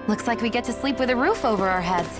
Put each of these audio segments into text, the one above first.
Looks like we get to sleep with a roof over our heads.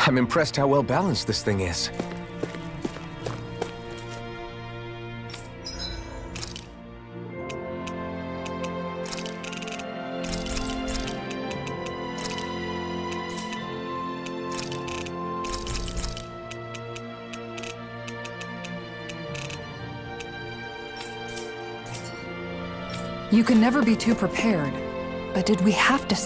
I'm impressed how well balanced this thing is. You can never be too prepared. But did we have to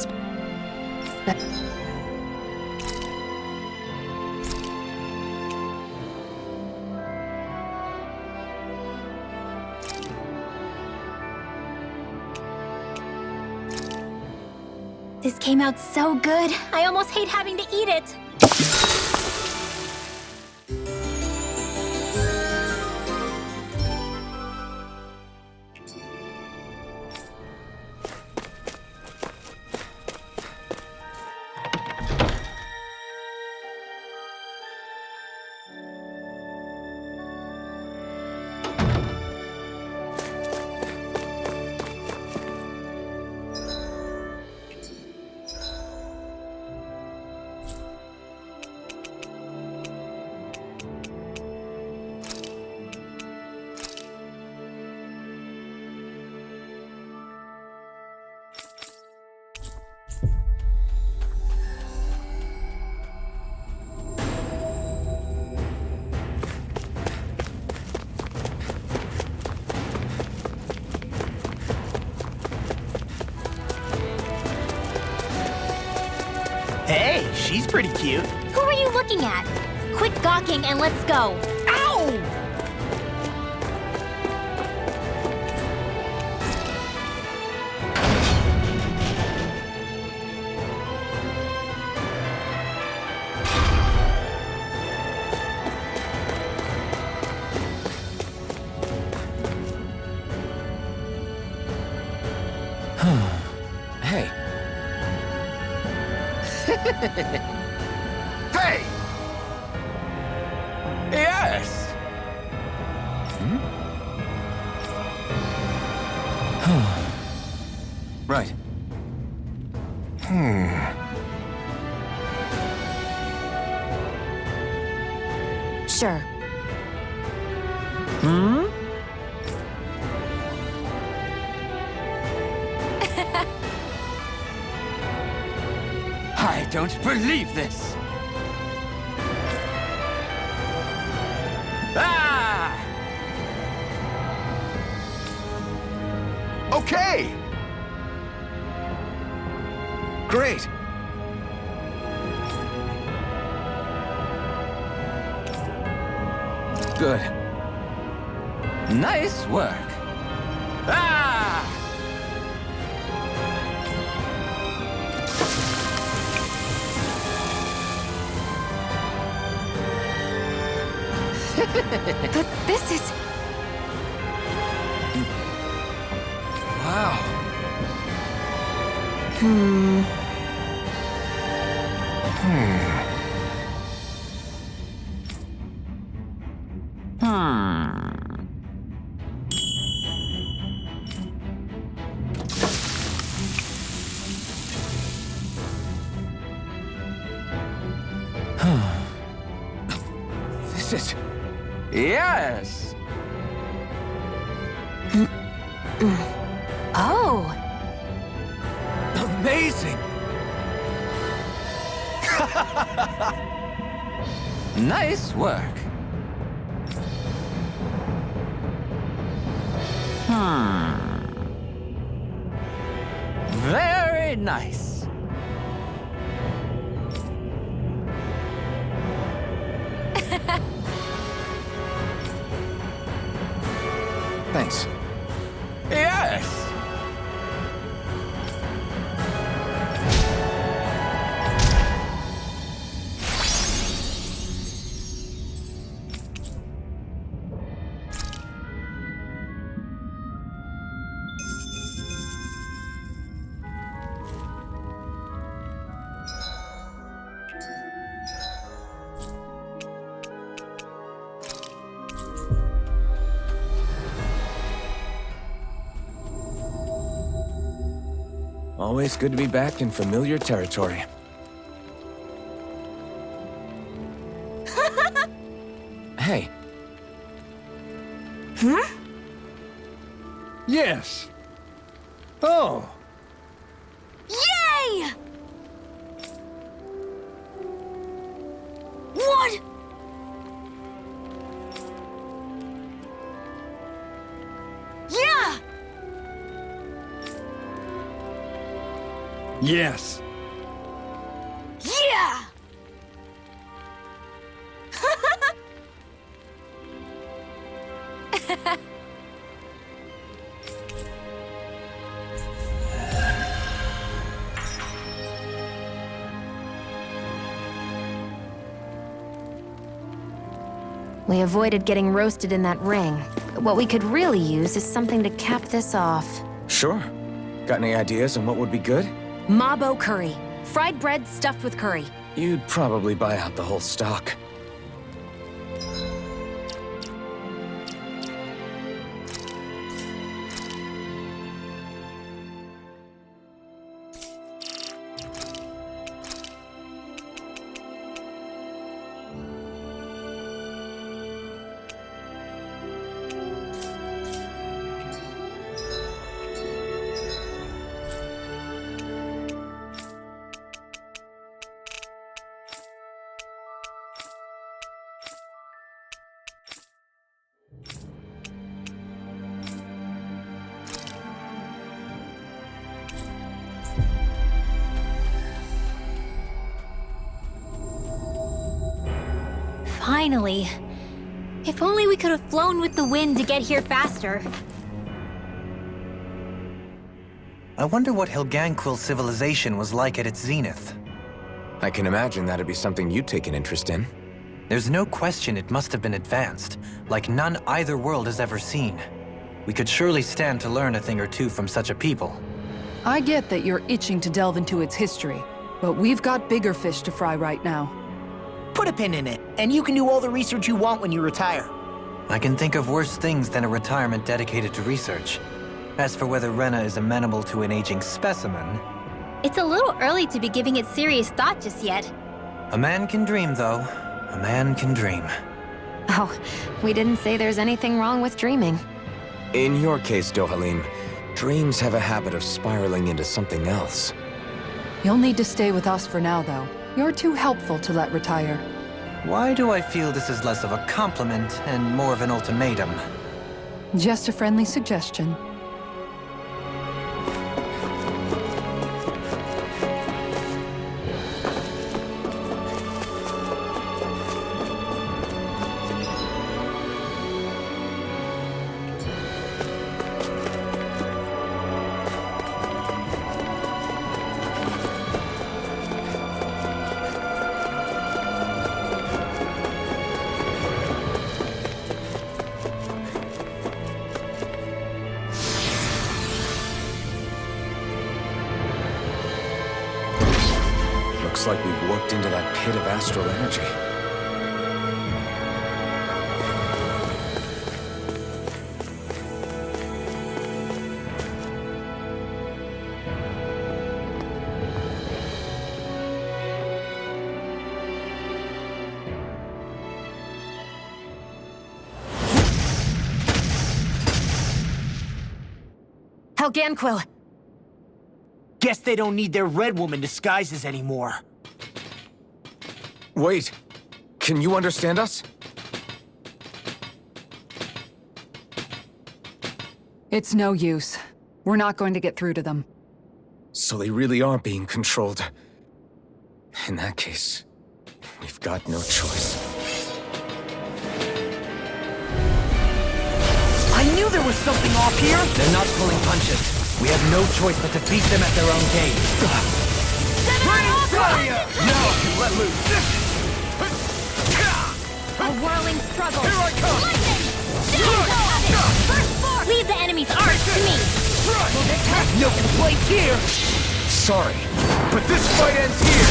This came out so good, I almost hate having to eat it. Hey, she's pretty cute. Who are you looking at? Quit gawking and let's go. Ow! Hey. Hey! Yes! Right. Sure. I don't believe this! Ah! Okay! Great! Good. Nice work. Ah! But this is... Wow. This is... Yes. Oh, amazing! Nice work. Very nice. Thanks. Yes. Always good to be back in familiar territory. Hey. huh? Yes. Oh. Yay! What? Yeah! Yes. Yeah! We avoided getting roasted in that ring. But what we could really use is something to cap this off. Sure. Got any ideas on what would be good? Mabo curry. Fried bread stuffed with curry. You'd probably buy out the whole stock. Finally. If only we could have flown with the wind to get here faster. I wonder what Helganquil's civilization was like at its zenith. I can imagine that'd be something you'd take an interest in. There's no question it must have been advanced, like none either world has ever seen. We could surely stand to learn a thing or two from such a people. I get that you're itching to delve into its history, but we've got bigger fish to fry right now. Put a pin in it, and you can do all the research you want when you retire. I can think of worse things than a retirement dedicated to research. As for whether Rena is amenable to an aging specimen... It's a little early to be giving it serious thought just yet. A man can dream, though. A man can dream. Oh, we didn't say there's anything wrong with dreaming. In your case, Dohalim, dreams have a habit of spiraling into something else. You'll need to stay with us for now, though. You're too helpful to let retire. Why do I feel this is less of a compliment and more of an ultimatum? Just a friendly suggestion. Looks like we've warped into that pit of astral energy. Helganquil! Guess they don't need their Red Woman disguises anymore. Wait, can you understand us? It's no use. We're not going to get through to them. So they really are being controlled. In that case, we've got no choice. I knew there was something off here! They're not pulling punches. We have no choice but to beat them at their own game. Now I can let loose. A whirling struggle. Here I come! Leave the enemy's arts to me. No complaints here! Sorry. But this fight ends here!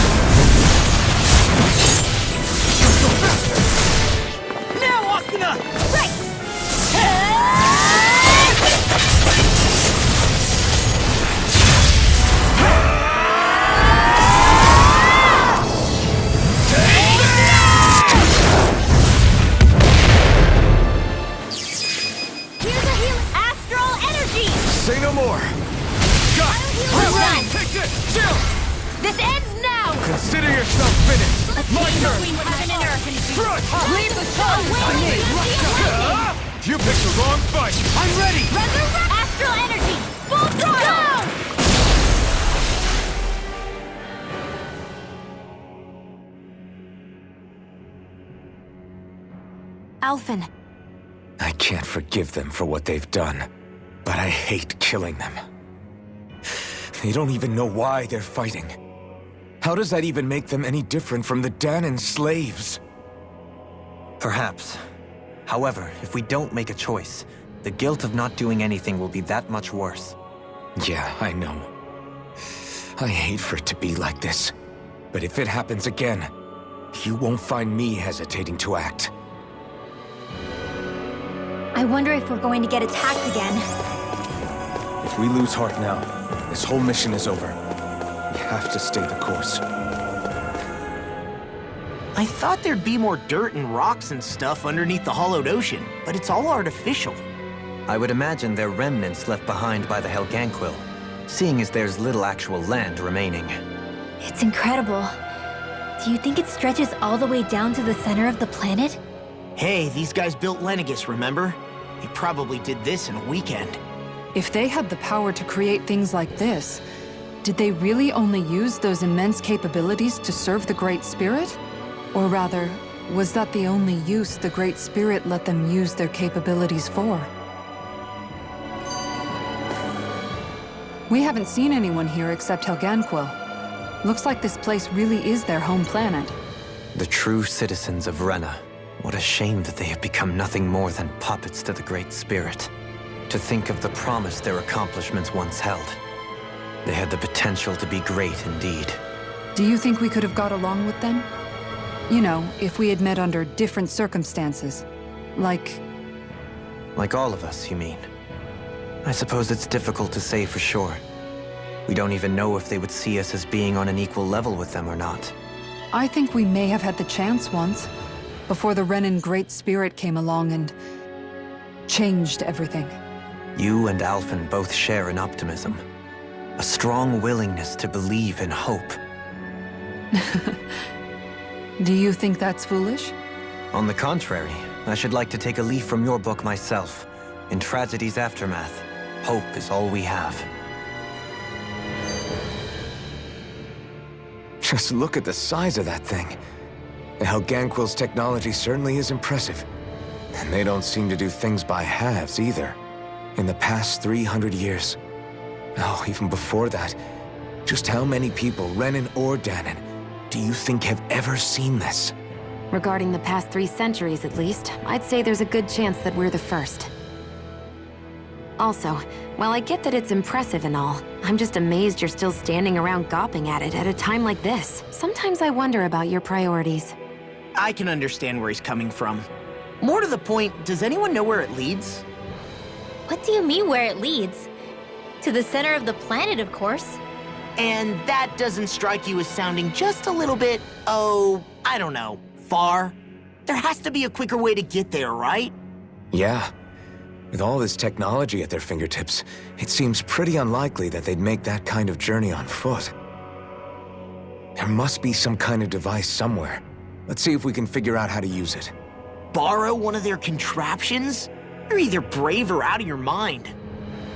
Now, Asuna! Right. Here's a heal. Astral energy. Say no more! Got it! Well Ready! done. Take this! Chill! This ends now. Consider yourself finished! My turn! Strike! Leave the show. You picked the wrong fight! I'm ready! Resurrect. Astral energy. Full throttle. Alphen, I can't forgive them for what they've done, but I hate killing them. They don't even know why they're fighting. How does that even make them any different from the Danon slaves? Perhaps. However, if we don't make a choice, the guilt of not doing anything will be that much worse. Yeah, I know. I hate for it to be like this. But if it happens again, you won't find me hesitating to act. I wonder if we're going to get attacked again. If we lose heart now, this whole mission is over. We have to stay the course. I thought there'd be more dirt and rocks and stuff underneath the hollowed ocean, but it's all artificial. I would imagine they're remnants left behind by the Helganquil, seeing as there's little actual land remaining. It's incredible. Do you think it stretches all the way down to the center of the planet? Hey, these guys built Lenegis, remember? They probably did this in a weekend. If they had the power to create things like this, did they really only use those immense capabilities to serve the Great Spirit? Or rather, was that the only use the Great Spirit let them use their capabilities for? We haven't seen anyone here except Helganquil. Looks like this place really is their home planet. The true citizens of Renna. What a shame that they have become nothing more than puppets to the Great Spirit. To think of the promise their accomplishments once held. They had the potential to be great indeed. Do you think we could have got along with them? You know, if we had met under different circumstances. Like all of us, you mean? I suppose it's difficult to say for sure. We don't even know if they would see us as being on an equal level with them or not. I think we may have had the chance once, before the Renan Great Spirit came along and changed everything. You and Alphen both share an optimism. A strong willingness to believe in hope. Do you think that's foolish? On the contrary, I should like to take a leaf from your book myself. In tragedy's aftermath, hope is all we have. Just look at the size of that thing. The Helganquil's technology certainly is impressive. And they don't seem to do things by halves either. In the past 300 years, oh, even before that, just how many people, Renan or Danon, do you think have ever seen this? regarding the past 3 centuries at least, I'd say there's a good chance that we're the first. Also, while I get that it's impressive and all, I'm just amazed you're still standing around gawping at it at a time like this. Sometimes I wonder about your priorities. I can understand where he's coming from. More to the point, does anyone know where it leads? What do you mean where it leads? To the center of the planet, of course. And that doesn't strike you as sounding just a little bit, oh, I don't know, far? There has to be a quicker way to get there, right? Yeah. With all this technology at their fingertips, it seems pretty unlikely that they'd make that kind of journey on foot. There must be some kind of device somewhere. Let's see if we can figure out how to use it. Borrow one of their contraptions? You're either brave or out of your mind.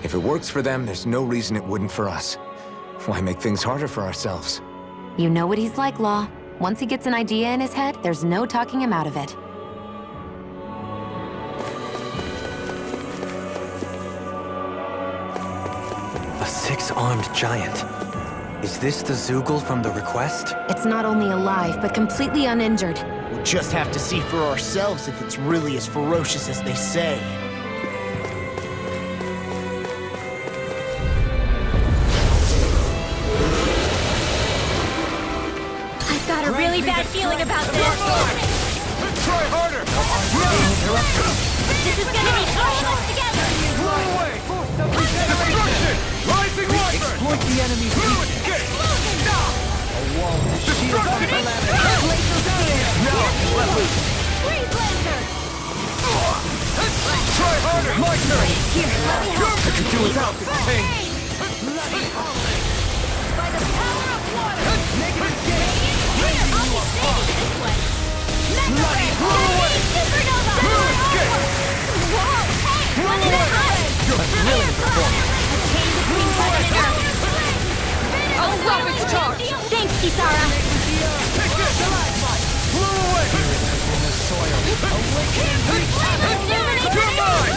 If it works for them, there's no reason it wouldn't for us. Why make things harder for ourselves? You know what he's like, Law. Once he gets an idea in his head, there's no talking him out of it. A six-armed giant. Is this the Zoogle from the request? It's not only alive, but completely uninjured. We'll just have to see for ourselves if it's really as ferocious as they say. I've got a really bad feeling about this. Try harder! This is gonna be all of us together. Blow away! Destruction! Rising Wyvern! Exploit the enemy's weakness. A wall to shield our calamity. Freeze laser! Try harder! My turn! Here, let me help. I could do without this pain! By the power of water. Negative Here, I'll be saving this one. Mega Ray! Supernova! Whoa! Hey, one and a half! You're brilliant performance! A chain between heaven and earth. I'll stop its charge! Thanks, Kisara. Take this! Blow away! You're mine! Blow away! You're mine!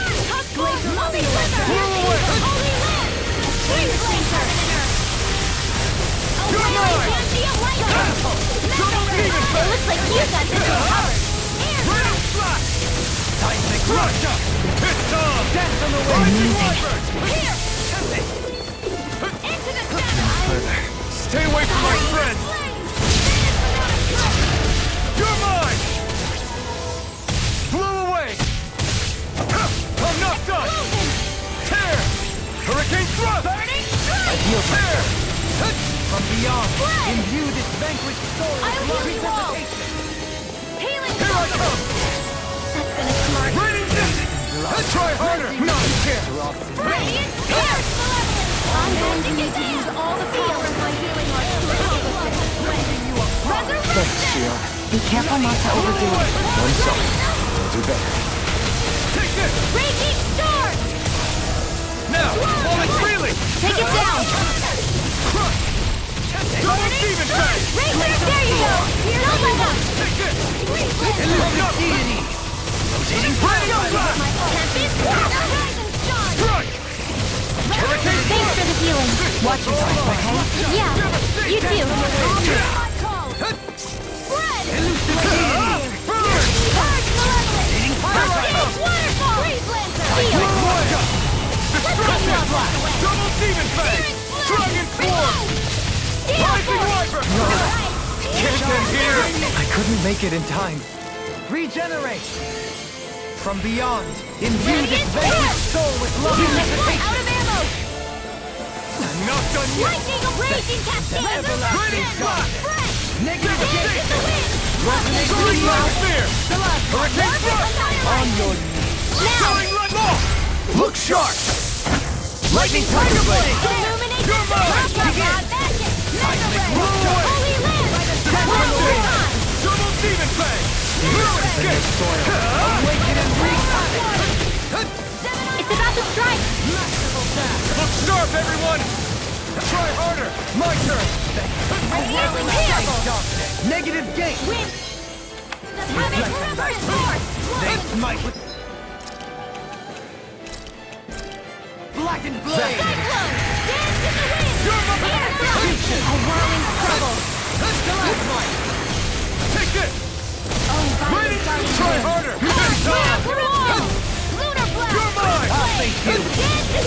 It looks like you got this power. Rain slash! Crush up! It's on! Death on the way! Rising Wyvern! Here! Into the center! Stay away from my friend! You're mine! Blow away! I'm not done! Tear! Hurricane thrust! Tear! From beyond, imbue this vanquished soul I'll with heal you all. representation. Healing Here I focus. come! That's gonna smart. Radiant distance! Try harder! Not a chance! Radiant Pierce! I'm going to get to use all the power of my healing art to Resurrection! Be careful not to overdo it. One second. We'll do better. Take this! Raging Storm! Now! While it's reeling! Take it down! Crush! Double demon bang! Razor, there you go! Don't let up! Take this! I'm not Deity. Radio blast! Tempest, Horizon Dawn! Strike! Hurricane Thanks for the healing. Watch yourself, okay? Yeah, you too. Burn! Waterfall! Freeze Lancer! Heal! Destruction! Double demon bang! Dragon form! Rising Wyvern! Can't end here! I couldn't make it in time. Regenerate. From beyond, imbue this vanquished soul with love and meditation. Out of ammo! I'm not done yet! Lightning of Raging Cascade! Radiant blast! Negative Dance gate. in the wind! Soaring Lightning Spear! Hurricane thrust! On your knees. Soaring Lightning Law! Look sharp! Lightning Tiger Blade. Illuminate You're mine! Holy Land! Destruction! Double demon bang! Escape! Awaken and It's about to strike! Look sharp, everyone! Try harder! My turn! Whirling terrible! negative gate. Wind! Havoc reverse force! They smite with blackened blade. Cyclone! Dance in the wind! You're my Air thrust! A whirling trouble! Take this! Ready? Fire Try harder! It's on! Lunar blast! You're mine! I'll face you. Dance in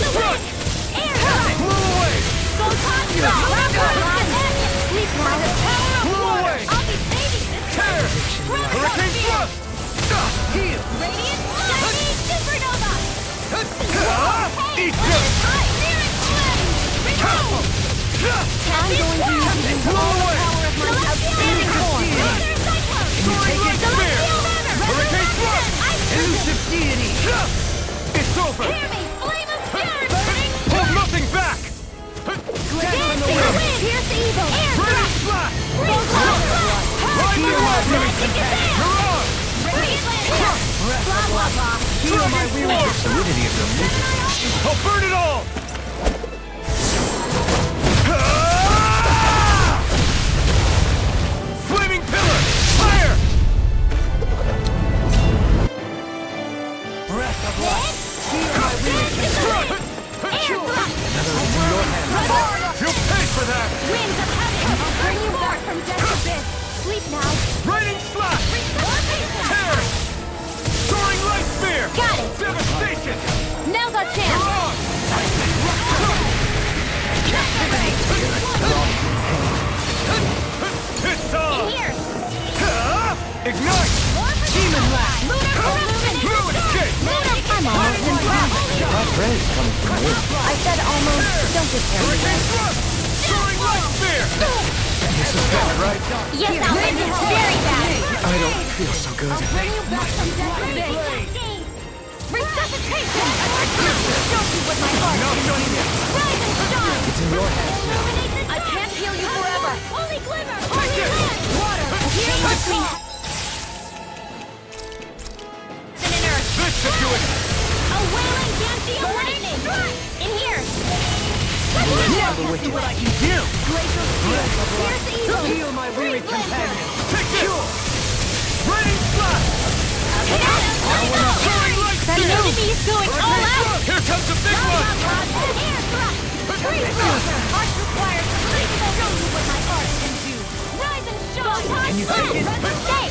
Sleep now. The power of Blow water. away. I'll be saving this Tear! one. Hurricane thrust! Heal! Radiant Lightning Supernova. Eat Let this! it fly. Lyric Flame. Reload. Blow away! Power of my outstanding form. Water Cyclone. Soaring Light Spear! Celestial Hammer. Hurricane thrust! Ice Elusive deity! It's over! Hear me. Flame of Spirit burning. Hold nothing back! Dancing wind. Pierce evil. Air Radiant thrust. Slash! Roll cloud. Ride the Blood. Radiant Kick it down. You're on! Radiant Lance. Blah, blah, blah. Feel my weary Solidity of your movement. I'll burn it all! Flaming Pillar! Fire! breath of life. Feel my weary Air thrust. You'll pay for that! Winds of heaven. I'll bring you back from death's abyss. Sleep now. Raining Slash! Resuscitation. Tear! Soaring Light Spear! Got it. Devastation! Now's our chance. You're on! It's on! Here. Ignite! Demon Blast. Lunar Corruption. Blue Escape! I'm almost impressed. That praise coming from you. I said almost. Don't get carried away. Hurricane Thrust! Soaring Light Spear! This is bad, right? Yes, Alvin. Very bad. I don't feel so good. Bring you back from death's abyss. Resuscitation. Show you what my heart can do. Rise and shine. It's in your hands now. I can't heal you forever. Holy glimmer. Holy land. Water. Here between heaven and earth. This should do it! A wailing Ganthean lightning. In here. what I can do! Glacial steel. Pierce evil. Heal my weary Freeze Lancer. companion! Take this! Raining Slash! Soaring Light That Spear! enemy is going all out. Here comes the big one! Air thrust. Freeze Lancer. Heart required. Please show you what my heart can do. Rise and shine. Can you take it? Stay.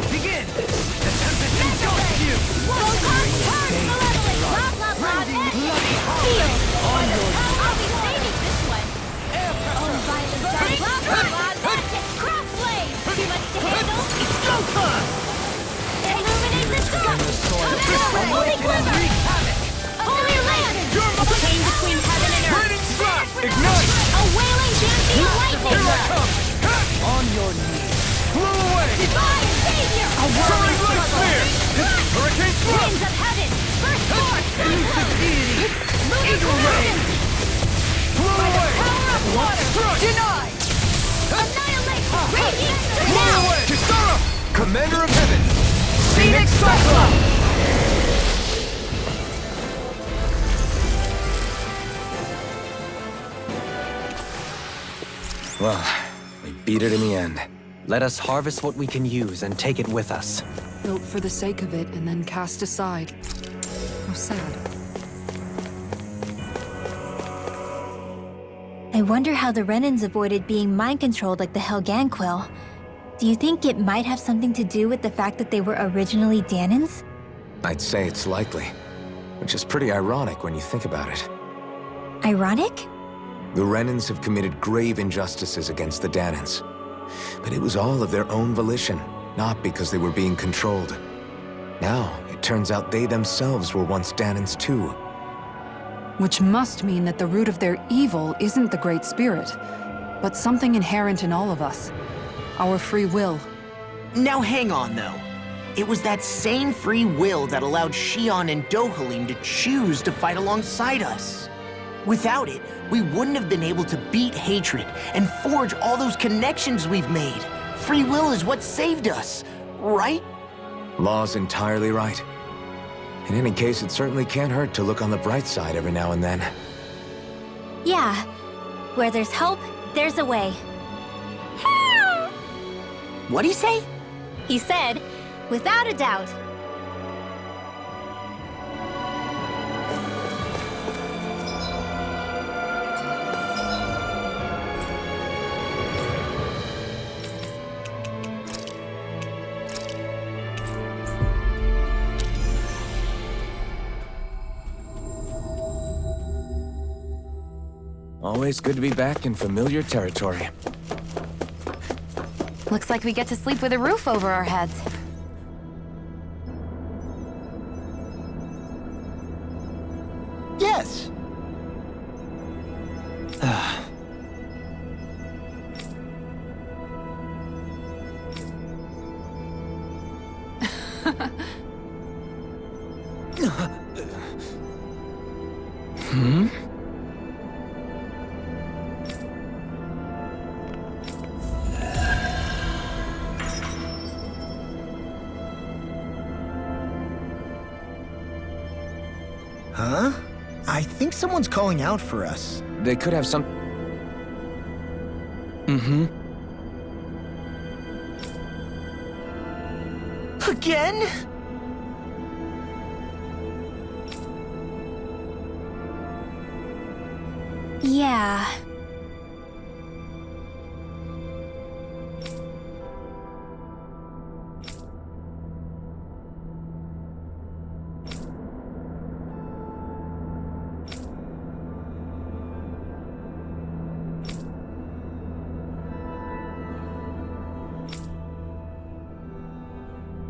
Begin! The tempest engulfs you! Photon turn malevolent. Blah, blah, blah. Feel. I'll be saving this one. Oh, violent dark. Blah, blah, blah. That's it. Cross blade. Too much to handle. It's go time! Illuminate the source. Holy glimmer. Holy land. Chain between heaven and earth. Raining Slash! Ignite! A wailing Ganthean lightning. Here I come! On your knees! Blow away! Divine savior. A Soaring whirling Light Spear! Hurricane Thrust! winds of heaven. First force. Elusive deity! Eagle ray. Blow away! Power of water. Strike! Denied. Annihilate. Radiant. Blow Now. away! Kisara! Commander of Heaven! Phoenix Cyclone! Well, we beat it in the end. Let us harvest what we can use and take it with us. Built for the sake of it and then cast aside. How sad. I wonder how the Renans avoided being mind-controlled like the Helganquil. Do you think it might have something to do with the fact that they were originally Danans? I'd say it's likely, which is pretty ironic when you think about it. Ironic? The Renans have committed grave injustices against the Danans. But it was all of their own volition, not because they were being controlled. Now, it turns out they themselves were once Danans too. Which must mean that the root of their evil isn't the Great Spirit, but something inherent in all of us. Our free will. Now hang on, though. It was that same free will that allowed Xion and Dohalim to choose to fight alongside us. Without it, we wouldn't have been able to beat hatred and forge all those connections we've made. Free will is what saved us, right? Law's entirely right. In any case, it certainly can't hurt to look on the bright side every now and then. Yeah. Where there's hope, there's a way. What'd he say? He said, without a doubt. All Always good to be back in familiar territory. Looks like we get to sleep with a roof over our heads. Yes. Huh? I think someone's calling out for us. They could have some... Again? Yeah.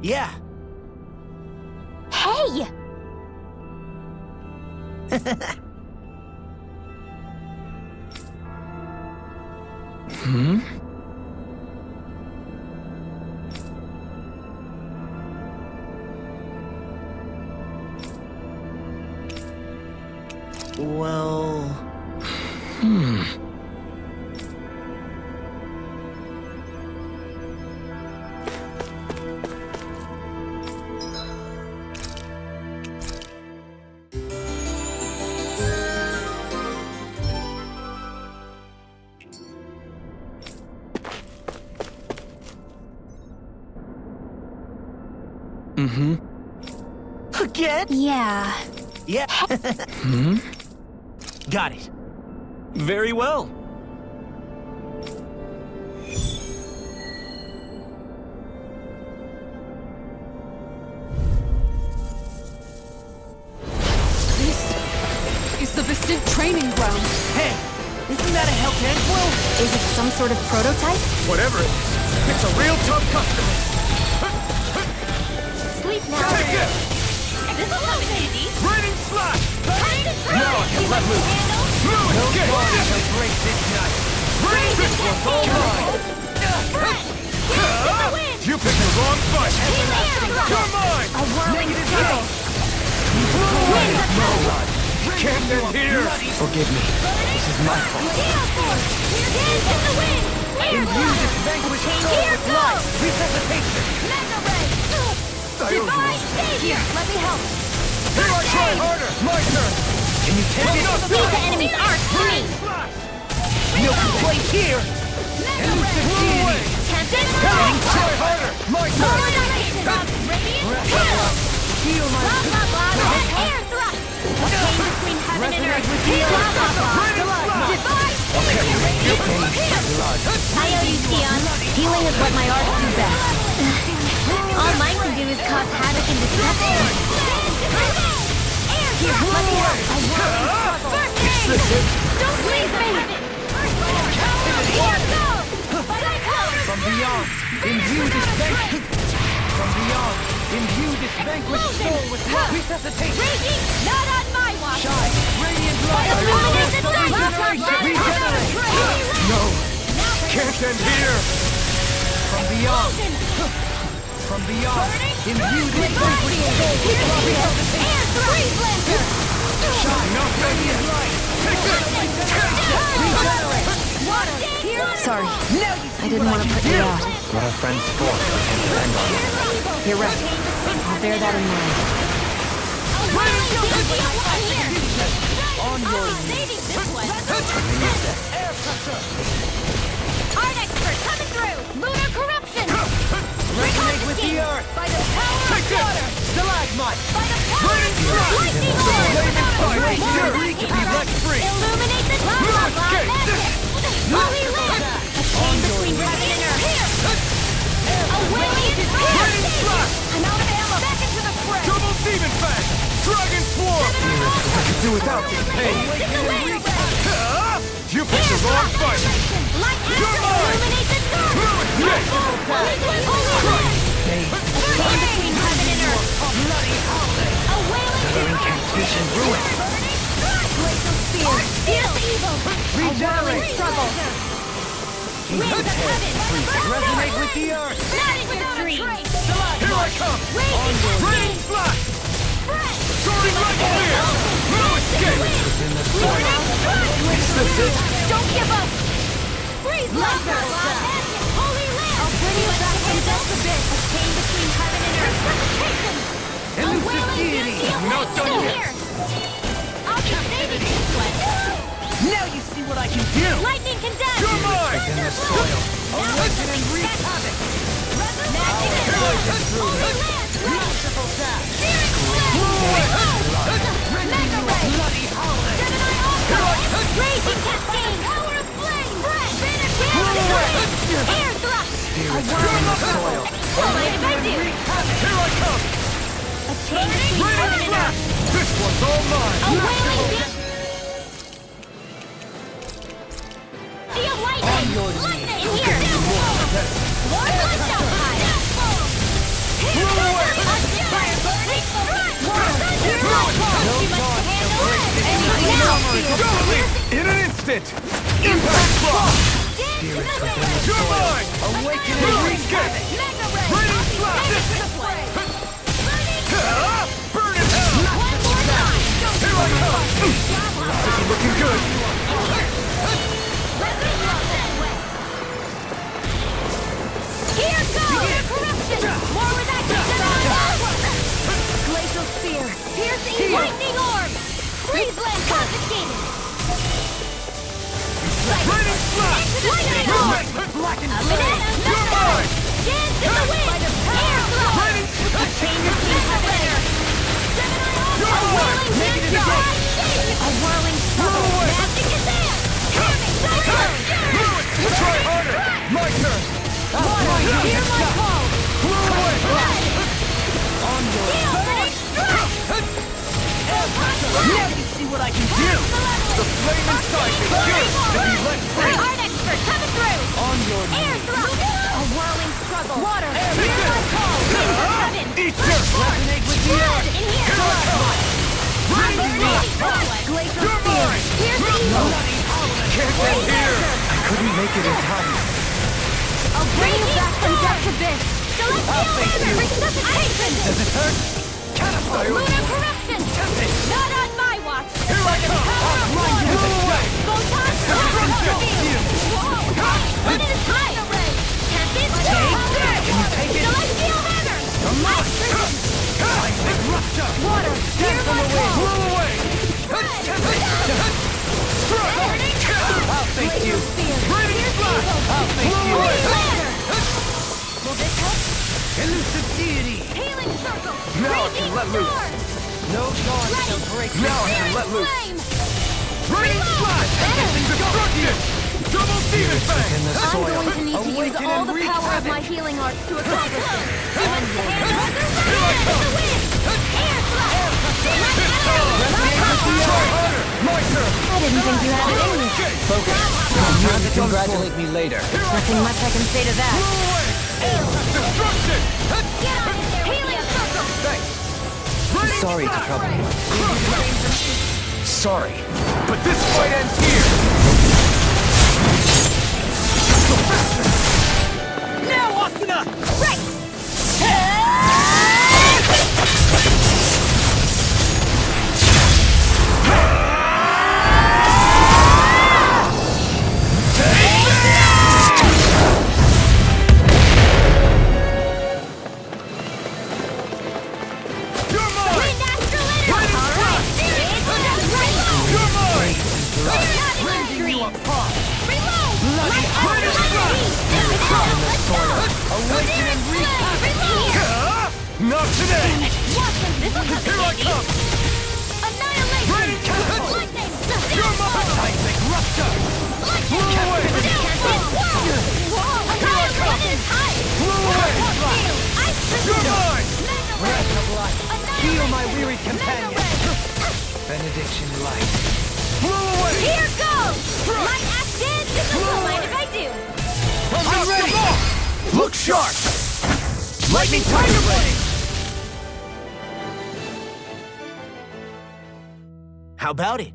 Yeah. Hey! Well... Again? Yeah. Yeah. Got it. Very well. This is the Basint training ground. Hey, isn't that a Hellgangwell? Is it some sort of prototype? Whatever it is, it's a real tough customer. Sleep now. Take it! This'll come in handy. Raining slash! Time to throw. Now I can let loose. Move it! Get it! Break this night. This one's all mine! You picked the wrong fight! You're mine! A whirling circle. Can't end here! Forgive me. This is my fault. Gale force. Dance in the wind. Air blast. Vanquish Here soul with life. goes. Resuscitation. Mega ray. Divine savior. Let me help. Here I try harder! My turn! Can you take it? These enemies aren't free. No complaint here. Mega ray. Tempted. Try harder! My turn! Heal my Blah, blah, blah, blah. Air thrust. A chain between heaven and earth. with Blah, blah, blah. Divine I owe you, Sion. Healing is what my arts do best. All mine can do is cause havoc and destruction. Here, let me help. I want to Don't leave me! From beyond, imbue this vanquish. From beyond, imbue this vanquished soul with love. Resuscitation. Raging, not on my watch! Shine, radiant light. Illuminate the Regenerate. No! Can't end here! From beyond, from beyond, imbue this vanquished soul with love. Resuscitation. Shine, radiant light. Sorry. I didn't want to put you out. What are friends for? And depend on them. You're right. I'll bear that in mind. On your knees. Art expert coming through! Lunar corruption! Resonate with the earth. By the power of water! Stalagmite. By the power of lightning orb! We can be let free. Illuminate the blah blah blah magic! Holy land! A chain between heaven and earth! A willing blast! I'm out of ammo! Back into the fray! Double demon fang! Dragon swarm! I could do without this pain! It's a wind! You Fierce evil! Regenerate! Struggle! Winds of heaven! Resonate with the earth! Not in your dreams! Here I come! Raging Raining cascade! slash! Spread! Soaring like clear! No escape! Is this it? Don't give up! Freeze laser! Holy land! I'll bring you back from death abyss! A chain between heaven and earth! Precipitation! A wailing deity. deity! No, don't Still hit. here! I'll be saving this one! Now you see what I can do! Lightning condemned! You're mine! In the soil, awaken and wreak havoc! Magic and holy land! Merciful death! Spirit flame! Mega ray! Bloody howling! Gemini also! Raging cascade! Power of flame! Breath! Finish! Air thrust! A whirling of soil! What if I do? Here I come! A chain between heaven and earth! This one's all mine! A wailing Feel lightning! Lightning! In here! Lord blast out high! Here comes the fire! Take the run! Here I come! You must handle it! And now! In an instant! Impact block! Dance in the wind! You're mine! Awaken No and wreak escape! havoc! Mega ray! Raining slash! Finish this way! Burn in hell! One more time! Here I come! This is looking good! Here goes! Corruption! More with that Glacial spear! Piercing lightning orb! Freeze land confiscated! Raining slash! Lightning orb! Black and A flame! banana! You're mine! Dance in the wind! Air thrust! Raining A chain between heaven and earth! You're A mine! whirling Make it hand again. A whirling struggle! away. Magic is there! Try harder! My turn! Hear my call! Blow away! On your Feel burning strike! Now you see what I can do! The flame inside is good to be let free! Art expert coming through! On your Air thrust! A whirling struggle! Water! Take Hear my this. call! Winds of heaven! Eat this! resonate with the Blood earth! in here! Raining Glacial You're spear! mine! Here's the evil! Can't end here! I couldn't make it in time. I'll bring you back from death abyss! Celestial hammer! Resuscitation! Does it hurt? Catapult! Lunar corruption! Not on my watch! Here I come! Power of Blind you with war! its Photon reveal! Whoa! What is high? Tempest! Can you take it? Celestial hammer! Ice prison! Seismic rupture! Water! Hear my call! Blow away! I'll thank you! Raining I'll thank you! Will this help? Elusive deity! Healing circle! Now I can Raging let loose. storm! No dawn shall break Now I can let loose! Flame! Raining slash! Destruction! Double demon fang! in the I'm soil. going to need to use Awaken all and the wreak power of havoc. my healing arts to accomplish it. Air thrust! Try harder! My turn! I didn't think you had it in you. Time to congratulate me later. Nothing much I can say to that. Blow away! Destruction! Get on in there! Healing circle! Thanks! Sorry to trouble you. Sorry, but this fight ends here! Now, Asuna! Right! You're mine! Wind astral energy! All right! You're mine! Rending you apart! Reload! Light Raining Awaken and wreak havoc! Not today! Watch him! This will have Here I come! Annihilation! Raining catapult! Lightning! You're mine! Seismic rupture! Lightning! Blow away! Whoa! Annihilation is high! Blow away! Ice You're prison! mine! Mega ray! Breath of life! Heal my weary Mega companion! ray! Benediction light! Blow away! Here goes! Light action! Don't mind if I do! I'm ready! Look sharp! Lightning Tiger Blade! How about it?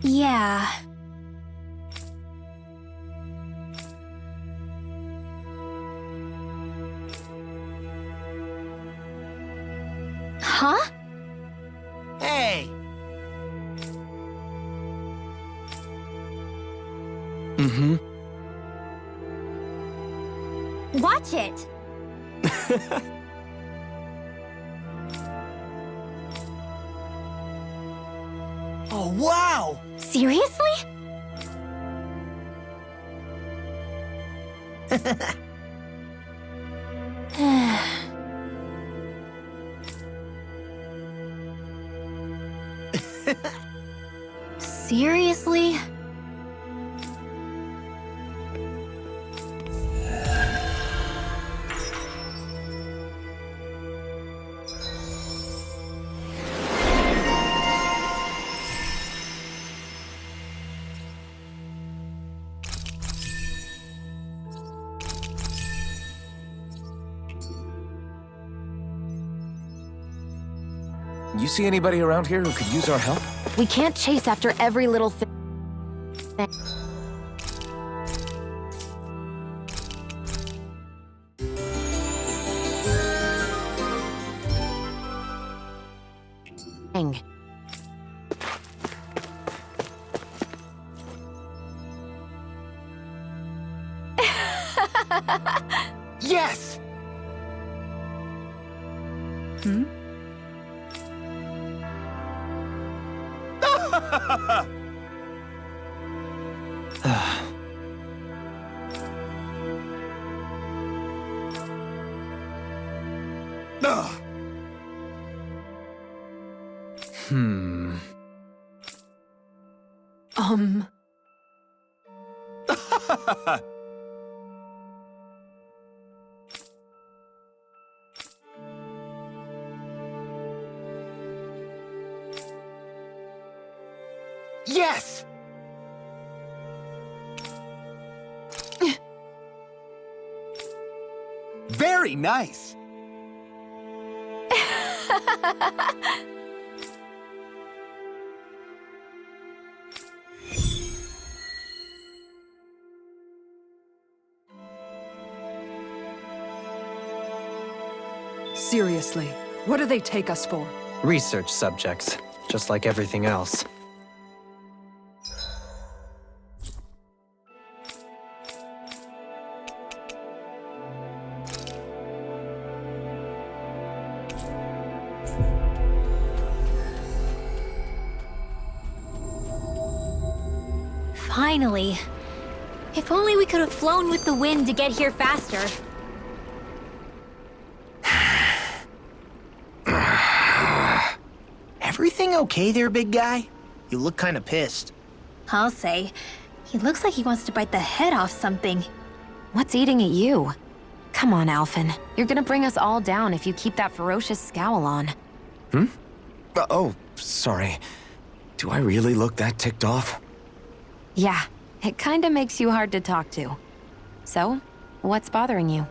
Yeah. Huh? Hey! Mm-hmm. Watch it! Oh, wow! Seriously? Seriously? You see anybody around here who could use our help? We can't chase after every little thing. Yes! Hmm? Hmm. Yes! Very nice! Seriously, what do they take us for? Research subjects, just like everything else. Finally. If only we could have flown with the wind to get here faster. Everything okay there, big guy? You look kinda pissed. I'll say. He looks like he wants to bite the head off something. What's eating at you? Come on, Alphen. You're gonna bring us all down if you keep that ferocious scowl on. Hmm? Oh, sorry. Do I really look that ticked off? Yeah, it kinda makes you hard to talk to. So, what's bothering you?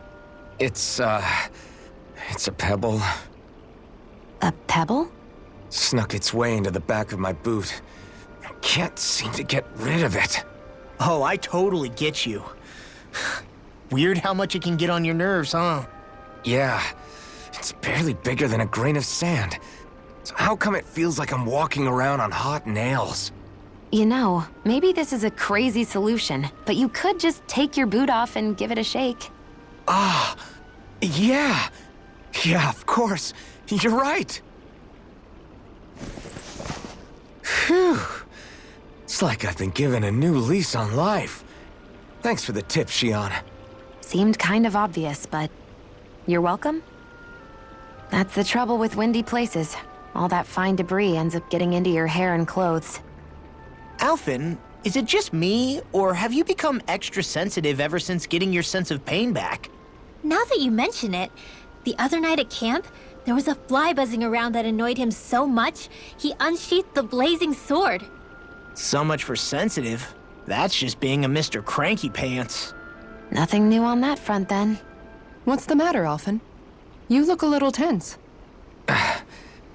It's a pebble. A pebble? Snuck its way into the back of my boot. I can't seem to get rid of it. Oh, I totally get you. Weird how much it can get on your nerves, huh? Yeah, it's barely bigger than a grain of sand. So how come it feels like I'm walking around on hot nails? You know, maybe this is a crazy solution, but you could just take your boot off and give it a shake. Ah, yeah. Yeah, of course. You're right. Phew. It's like I've been given a new lease on life. Thanks for the tip, Xion. Seemed kind of obvious, but you're welcome? That's the trouble with windy places. All that fine debris ends up getting into your hair and clothes. Alphen, is it just me, or have you become extra sensitive ever since getting your sense of pain back? Now that you mention it, the other night at camp, there was a fly buzzing around that annoyed him so much, he unsheathed the blazing sword. So much for sensitive. That's just being a Mr. Cranky Pants. Nothing new on that front, then. What's the matter, Alphen? You look a little tense.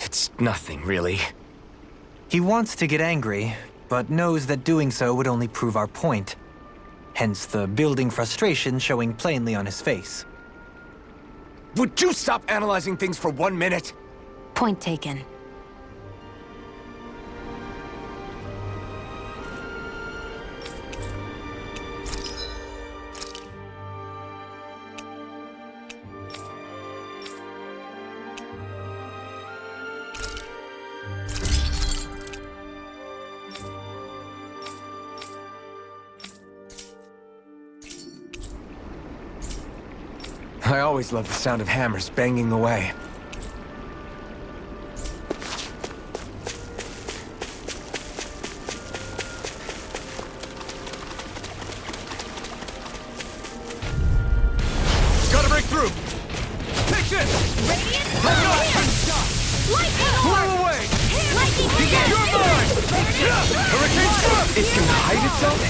It's nothing, really. He wants to get angry, but knows that doing so would only prove our point. Hence the building frustration showing plainly on his face. Would you stop analyzing things for 1 minute? Point taken. I always loved the sound of hammers banging away. Gotta break through! Take this! Radiant I'm not fire! Lightning Blow orb! away! Lightning You're orb! mine! Hurricane struck! It can hide itself?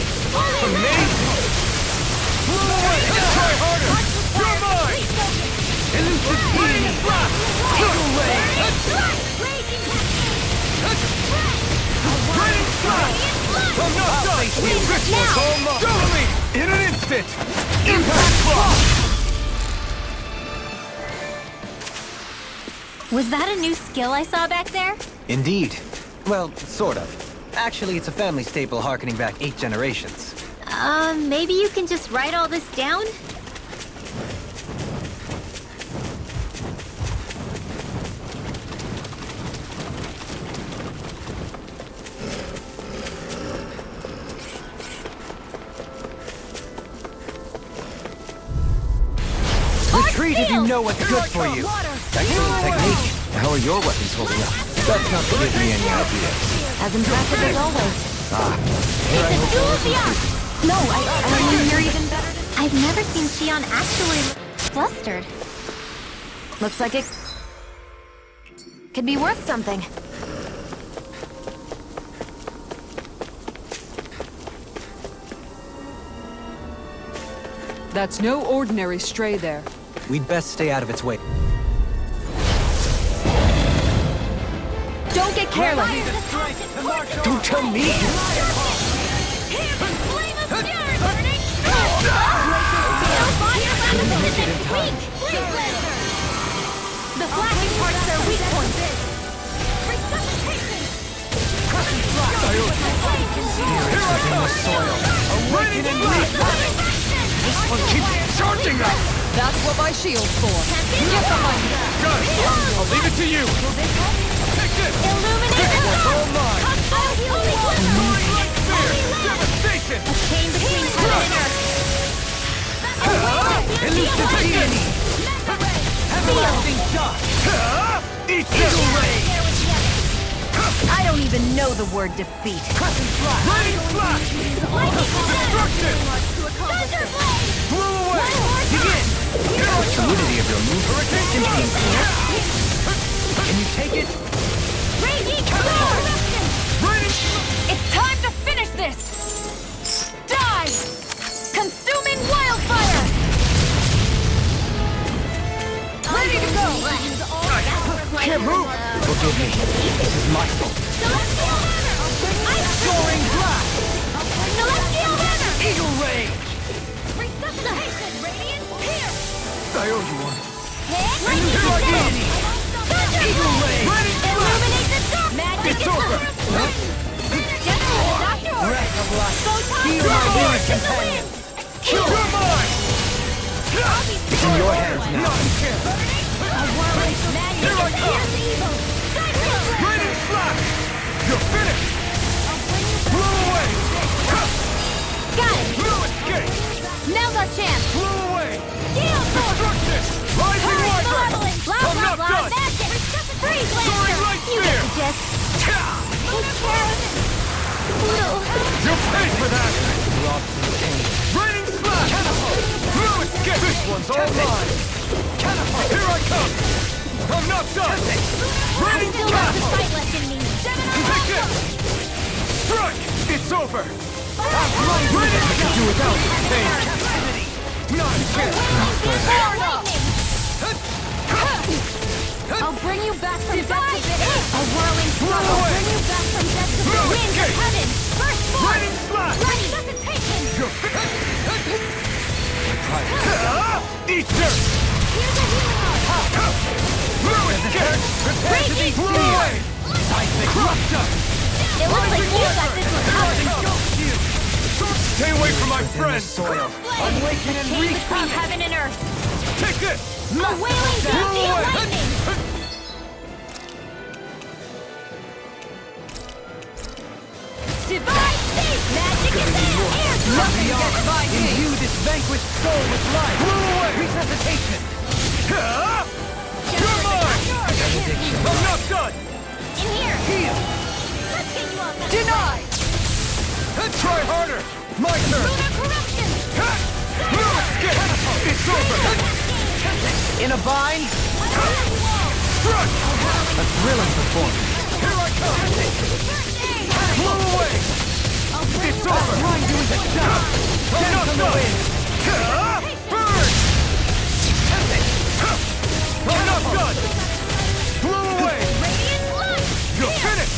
Amazing! Blow away! Try harder! You're mine! Elusive healing! Eagle ray! Raining slash! I'm not done! This one's all mine! Totally! In an instant! Impact block! Was that a new skill I saw back there? Indeed. Well, sort of. Actually, it's a family staple harkening back 8 generations. Maybe you can just write all this down? Retreat if you know what's good for you. Excellent technique. How are your weapons holding up? That's not to give me any ideas. As impressive as always. No, I mean, you're even better than... I've never seen Shion actually flustered. Looks like it could be worth something. That's no ordinary stray there. We'd best stay out of its way. Don't get careless! Don't tell me! The flashing part's their weak point. This one keeps charging us! That's what my shield's for. Get behind me! Got it! I'll leave it to you! Take this! Illuminate This one's all mine! Soaring like spear! Devastation! Chain between heaven and earth. Elusive healing! Everlasting shot! Eat this! I don't even know the word defeat. Raining flash! Destruction! Blew away! Begin! Fluidity of your movement. Hurricane flash! Can you take it? Raging sword! Raining It's time to finish this! Die! Consuming wildfire! Ready to go! Can't move! Forgive me. This is my fault. Celestial banner! Soaring blast! Celestial banner! Eagle ray! Resuscitation! Radiant here! I owe you one. Radiant Guardian! Eagle ray! Illuminate the dark! Magic It's is over. up! General Doctor Order! Breath of life! Photon Heal my blast weary to the companion! wind! You're mine! It's in your hands now. Not a chance! Magic Here I is come. fierce evil! Cyclone! Raining flash! You're finished! Blew away! Got it! No escape! Now's our chance! Blew away! Gale Force! Destruction! Rising Current Wyvern! malevolence! Blah, I'm blah, not blah! done! Magic! Freeze Soaring Lancer! light You spear! get the gist! Take care of it! Little... You'll pay for that! Raining splash! No escape! This one's all mine! Here I come! I'm not done! Raining Still have the splash! fight left in me! Take it! Strike! It's over! I could do without this pain. Not a chance! Lightning! I'll bring you back from death to victory! whirling struggle. away. Bring you back from death to the Through winds of escape. heaven. First form. Lightning slash. Resuscitation. Eat dirt! Here's a healing art. Through escape! Prepare to be Blow sealed! away! Seismic rupture! It looks like you got this one covered. Stay away from my In the friends! soil. Awaken and Chain wreak between havoc! heaven and earth. Take this! A wailing bounty of lightning. Divine faith. Magic is there. Air Nothing thrust. gets by me! Imbue this vanquished soul with life! Blow away! Resuscitation! You're mine! Benediction! I'm not done! In here. Heal! Let's get you off that. Denied! Try harder! My turn! Lunar corruption. It's over! In a bind? Strike! A thrilling performance! Here I come! Blow away! It's over! Time to his attack! I'm Dance not on the done! wind! Burn! I'm not done! Blow away! Radiant light. You're finished!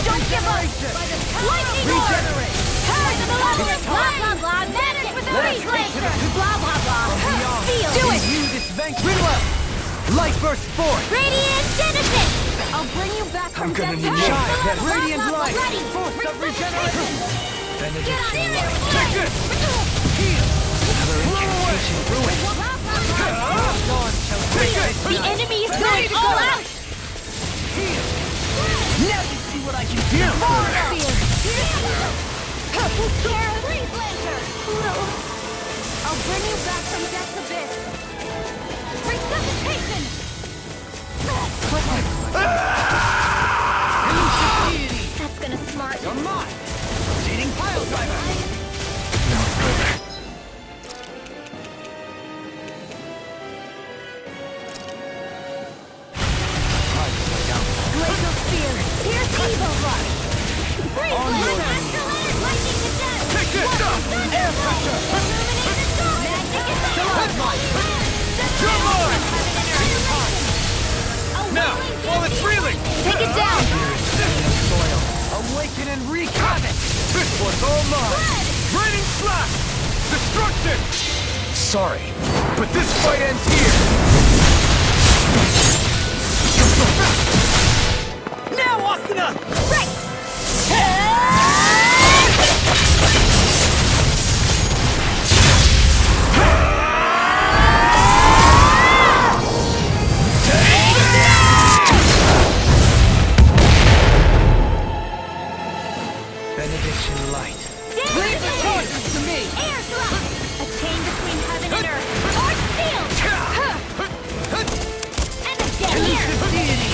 Don't give up. Lightning orb. Regenerate! Power to the leveling. Blah blah blah. Magic with the freeze laser. Blah blah blah. Feel. Do it! Imbue this vanquished well! Light burst forth! Radiant Genesis. I'll bring you back from gonna death. need Power to shine. the level. Radiant Blah, blah, light. blah. Ready. Force of regeneration. Resuscitation. Get on Benediction in there. Take this! Heal! Another incantation ruin! Blah blah blah. Dawn shall Take break this! The enemy is Ready going to all go. out. Heal! Now you see what I can do! Freeze laser. I'll bring you back from death's abyss. Resuscitation. That's gonna smart. You're mine! Rotating pile driver! No further. Glacial spear. Here's evil. Freeze laser. Lightning to death. Take this! Air pressure. Illuminate the sun. Magic is You're mine! Now, while it's reeling! Take it down. Soil! Awaken and wreak havoc! This one's all mine! Raining slash! Destruction! Sorry. But this fight ends here! Now, Asuna! Right. Benediction light. Leave the torches to me. Air thrust. A chain between heaven and earth. Force field. And again here. Deity!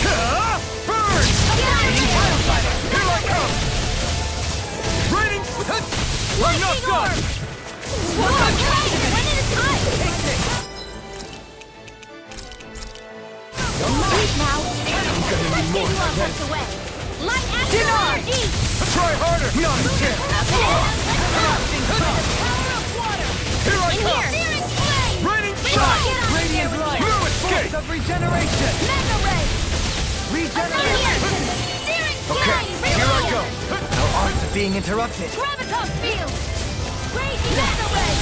Burn! Get out of here. Here I come! Raining... I'm not Lightning done! orb. One at a time. Leave now. Let's get you all tucked away. Light after R.E. Try harder! Not a chance! Power of water. Here I In come! here. Searing flame. Raining Get shine! on Radiant there. light! Through escape! Force of regeneration! Mega ray. In Regeneration! here. Searing Okay, flame. here I go! No arts are being interrupted. Graviton field. Raging mega ray.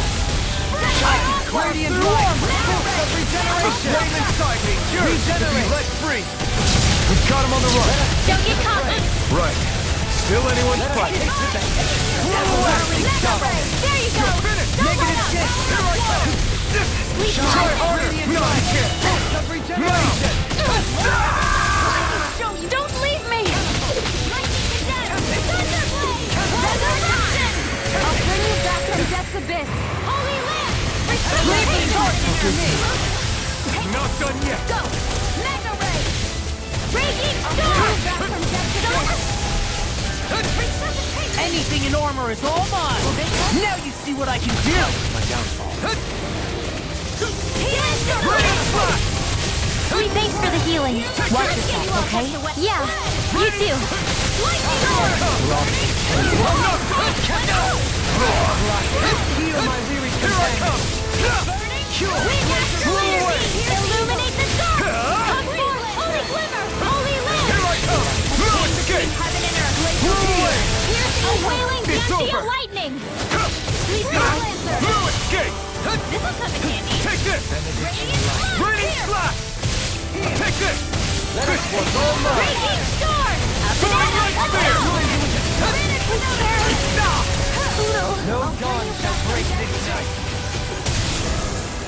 Radiant light! Force of regeneration! Flame inside me! Yours to be Regenerate! let free! We've got him on the run! Don't get caught. Right. Still anyone's fight! Mega ray. There you go. Don't let up. Negative 6! Leap Try now. harder! Radiant Not a light! chance! Force of regeneration! Show you. Don't leave me. Lightning to death. Thunder blade. Resurrection. I'll bring you back from death's abyss. Holy lamp. Leave the torches to me. Not done yet! Go. Mega ray. Raging storm. Back from death's abyss. Resuscitation. Anything in armor is all mine! Now you see what I can do! My downfall. Raining slash! Thanks for the healing. Watch yourself, okay? Yeah, you too. Lightning orb. Heal my weary companions! Illuminate the dark. Come forward. Holy Wailing It's Banshee over. of Lightning! Sleepy Lancer! No escape! This'll come in handy! Take this! Radiant Slash! Raining slash! Take this! This one's all mine! Raging Storm! Up and Throwing down! light Up and spear! down! Finish without her! Stop! No dawn shall break this night.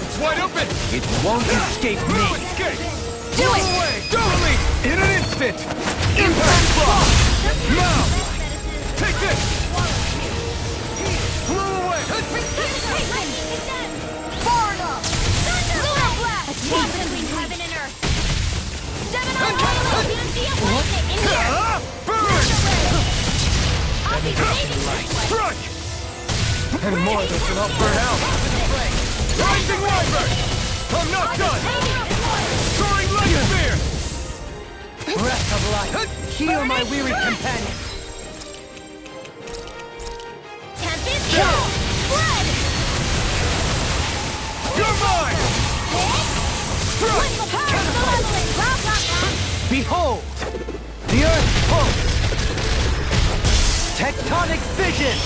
It's wide open! It won't escape No me. escape! Do it! Away! Totally! In an instant! Impact block! Now! Take this! Blow away! Far enough! Lunar Blast! Watch between heaven and earth! Seven-on Banshee of Lightning! In here! Ah! Burn! I'll be saving this one! Strike! And more of this and I'll burn out! Rising Wyvern! I'm not done! Soaring Light Spear! Breath of life, heal my weary companion. Tempest Kill! Spread! You're mine! Strike! Power the leveling! Blah, blah, blah! Behold, the earth pulse. Tectonic vision.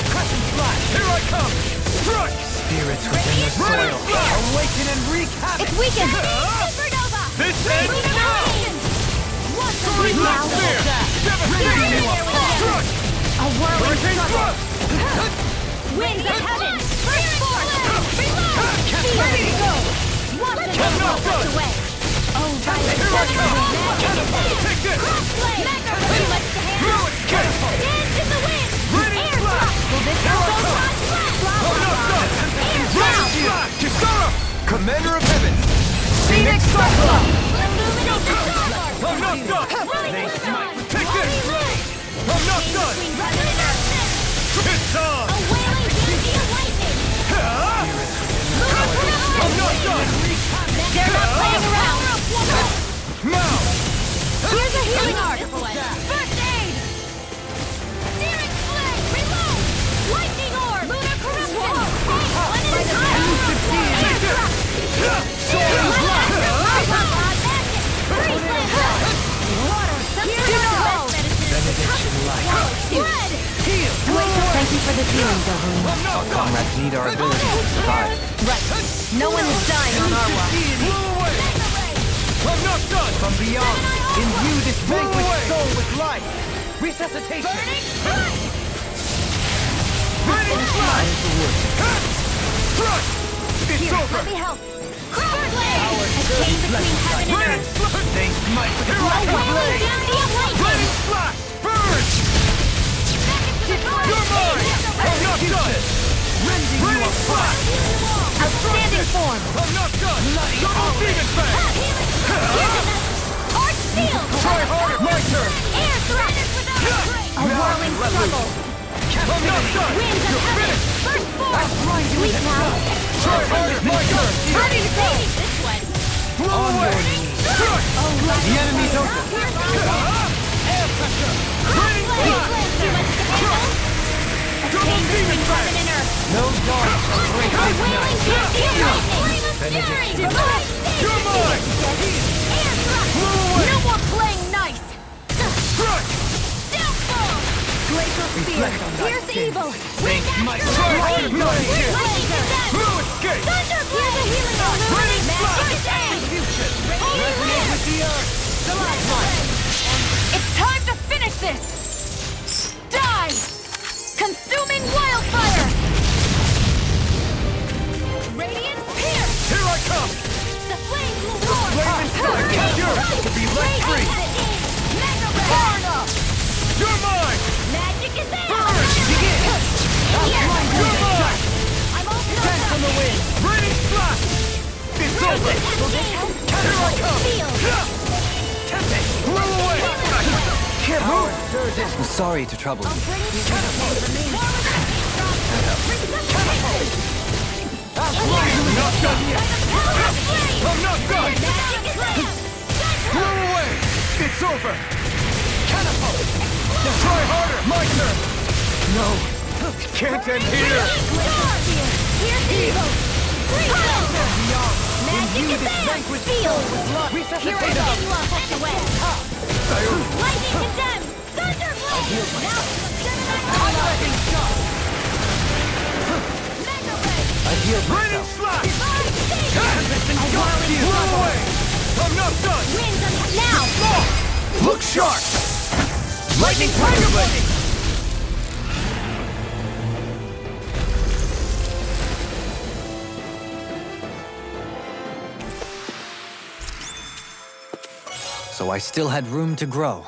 Crescent flash. Here I come! Strike! Spirits within the soil, awaken and wreak havoc. It's weakened! Supernova! This ends now! Once a Soaring week Light now! Spear! Devastating you apart! Strike! A whirling Hurricane struggle! Thrust! Winds of heaven! First force! Reload! Ready to go! Once a I'm not week done. away! Oh, violet Here I come! Magic! Take this! Crossblade! Too much to handle! No escape! Dance in the wind! Raining Air slash! thrust! Will this Here I go come! on flat? Blah, I'm blah, not blah! done! Air Raining thrust! slash! Kisara! Commander of Heaven! Scenic cyclone. Illuminate the Star! I'm not done! They smite! Take this! I'm not done! Between heaven and earth! It's on! A wailing Banshee of Lightning! I'm not done! They're not playing around! Now! Here's a healing art! First aid! Searing Flame! Reload! Lightning Orb! Lunar Corruption! One at a time! Air thrust! Soaring Blast! Magic! Freeze Blast! Water! Here's Benediction light. Spread! Thank you for the healing, Dohalim. I'm not done! Comrades need our ability to survive. Right. No one is dying on our watch. Blow away! I'm not done! From beyond, imbue this Blow vanquished away! soul with life. Resuscitation. Raining slash! Thrust! It's over! Let me help! Crossblade! Escape between heaven and Raining earth! slash! They smite with the Here I black come! blade. Banshee of Lightning! Raining slash! Burn! You're mine! I'm not done! Raining slash! Outstanding form! I'm not done! Double demon fang! Arch field! Try harder! My turn! Air thrust! A whirling struggle! I'm not done! Winds of You're heaven! finished! First form! Sweep now! Try harder! My turn! Ready to go! This one! Blow away! Strike! The enemy's open. Air pressure! Raining slash! Too much to handle! Double demon fang! Heaven and earth! No dawn shall break A this wailing night. Banshee of Lightning! Benediction. You're mine! Air thrust! Blow away! No more playing nice! Strike! Downfall! Glacial Spear! Reflect on thy Here's sin. evil! They smite with Try the black harder! My blade. here! Laser! No escape! Thunderblade! Here's a healing art! Raining Magic slash! aid! Resonate with the earth. It's time to finish this! Die! Consuming wildfire! Radiant pierce! Here I come! The flames will roar! Flame and strike! Yours to be let free! Mega ray! You're mine! Magic is out! Burn! Begin. You're mine! I'm all Dance on the wind. Raining slash! It's over! Here I come! Tempest! Blow away! Our surges. I'm sorry to trouble you. I'm not done yet! I'm not done! Blow away! It's over! Catapult! Try harder! My turn! No! It can't end here! Here's evil! Magic is this out! vanquished Feel! soul with love. Here I Resuscitate go! us. You all have to win! I Lightning condemned! healed Now, myself. Gemini I healed Raining myself. slash! Tempest and Galaxy is Blow away! I'm not done! wins now! Look sharp! Lightning Tiger Blade! So I still had room to grow.